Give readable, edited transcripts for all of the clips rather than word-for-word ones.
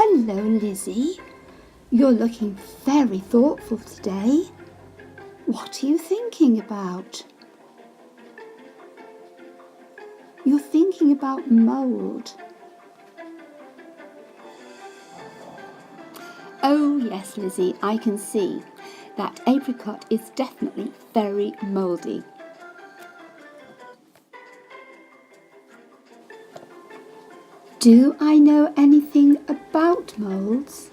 Hello, Lizzie. You're looking very thoughtful today. What are you thinking about? You're thinking about mould. Oh yes, Lizzie, I can see that apricot is definitely very mouldy. Do I know anything about moulds?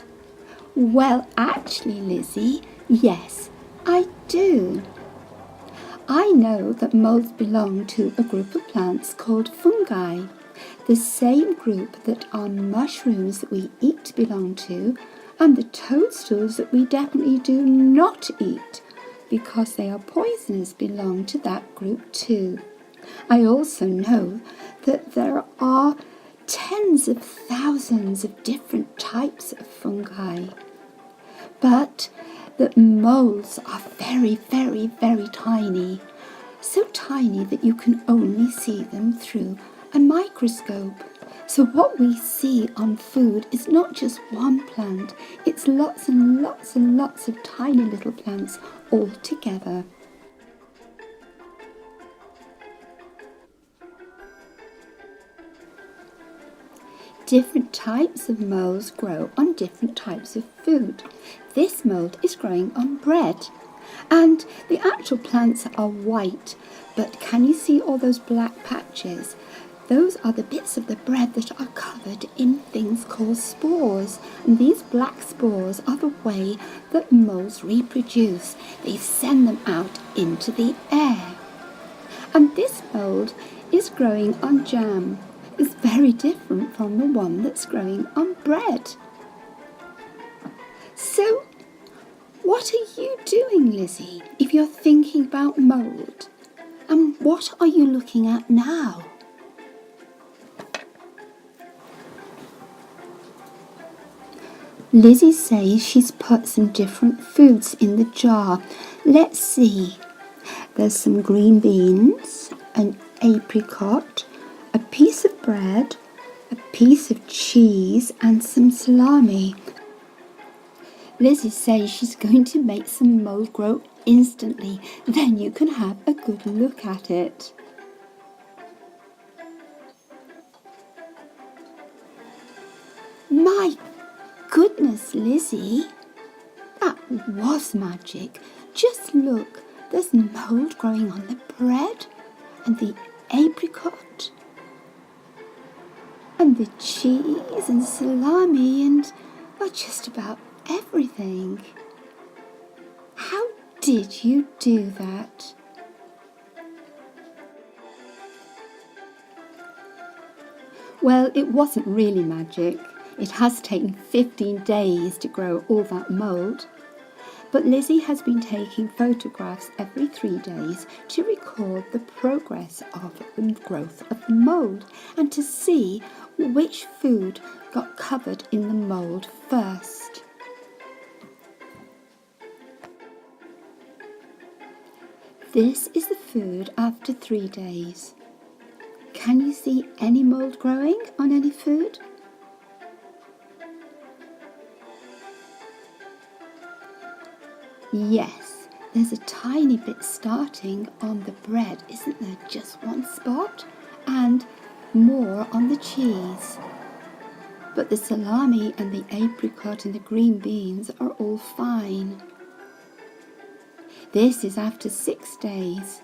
Well, actually, Lizzie, yes, I do. I know that moulds belong to a group of plants called fungi, the same group that our mushrooms that we eat belong to, and the toadstools that we definitely do not eat, because they are poisonous, belong to that group too. I also know that there are tens of thousands of different types of fungi, but that moulds are very, very, very tiny, so tiny that you can only see them through a microscope. So what we see on food is not just one plant, it's lots and lots and lots of tiny little plants all together. Different types of moulds grow on different types of food. This mould is growing on bread, and the actual plants are white, but can you see all those black patches? Those are the bits of the bread that are covered in things called spores, and these black spores are the way that moulds reproduce. They send them out into the air. And this mould is growing on jam. It's very different from the one that's growing on bread. So, what are you doing, Lizzie, if you're thinking about mould? And what are you looking at now? Lizzie says she's put some different foods in the jar. Let's see. There's some green beans, an apricot, a piece of bread, a piece of cheese and some salami. Lizzie says she's going to make some mould grow instantly, then you can have a good look at it. My goodness, Lizzie, that was magic. Just look, there's mould growing on the bread and the apricot and the cheese and salami and just about everything. How did you do that? Well, it wasn't really magic. It has taken 15 days to grow all that mould. But Lizzie has been taking photographs every 3 days to record the progress of the growth of the mould and to see which food got covered in the mould first. This is the food after 3 days. Can you see any mould growing on any food? Yes, there's a tiny bit starting on the bread, isn't there? Just one spot, and more on the cheese. But the salami and the apricot and the green beans are all fine. This is after 6 days.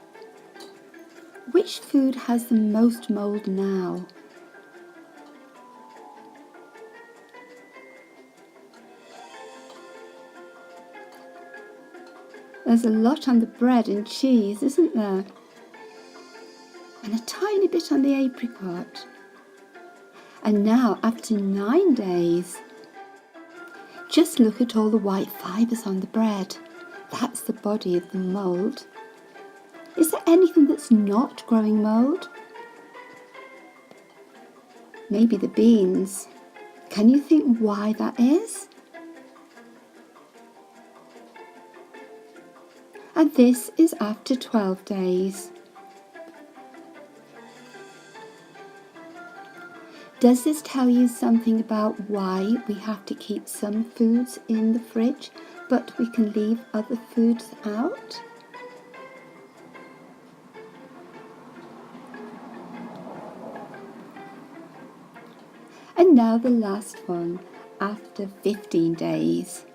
Which food has the most mould now? There's a lot on the bread and cheese, isn't there? And a tiny bit on the apricot. And now, after 9 days, just look at all the white fibres on the bread. That's the body of the mould. Is there anything that's not growing mould? Maybe the beans. Can you think why that is? And this is after 12 days. Does this tell you something about why we have to keep some foods in the fridge, but we can leave other foods out? And now the last one, after 15 days.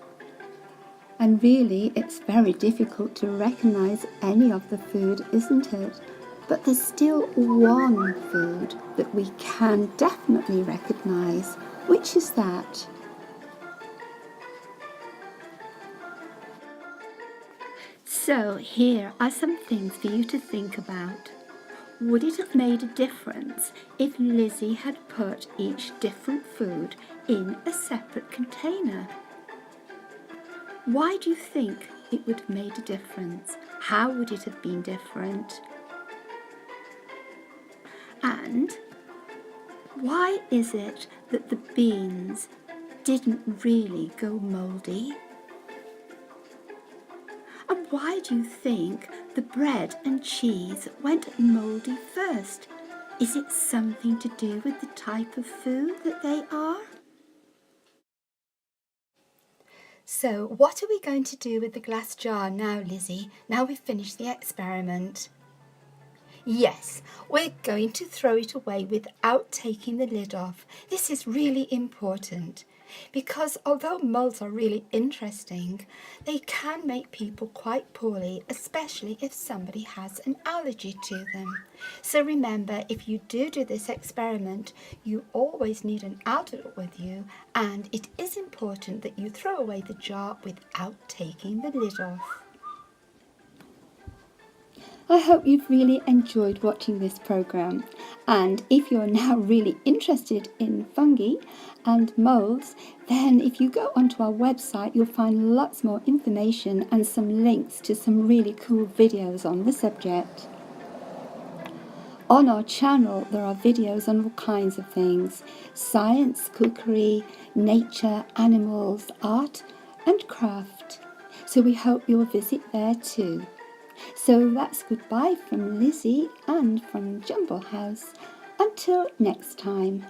And really, it's very difficult to recognise any of the food, isn't it? But there's still one food that we can definitely recognise. Which is that? So here are some things for you to think about. Would it have made a difference if Lizzie had put each different food in a separate container? Why do you think it would have made a difference? How would it have been different? And why is it that the beans didn't really go mouldy? And why do you think the bread and cheese went mouldy first? Is it something to do with the type of food that they are? So what are we going to do with the glass jar now, Lizzie, now we've finished the experiment? Yes, we're going to throw it away without taking the lid off. This is really important because although moulds are really interesting, they can make people quite poorly, especially if somebody has an allergy to them. So remember, if you do this experiment, you always need an adult with you, and it is important that you throw away the jar without taking the lid off. I hope you've really enjoyed watching this programme, and if you're now really interested in fungi and moulds, then if you go onto our website you'll find lots more information and some links to some really cool videos on the subject. On our channel there are videos on all kinds of things: science, cookery, nature, animals, art and craft. So we hope you'll visit there too. So that's goodbye from Lizzie and from Jumble House. Until next time.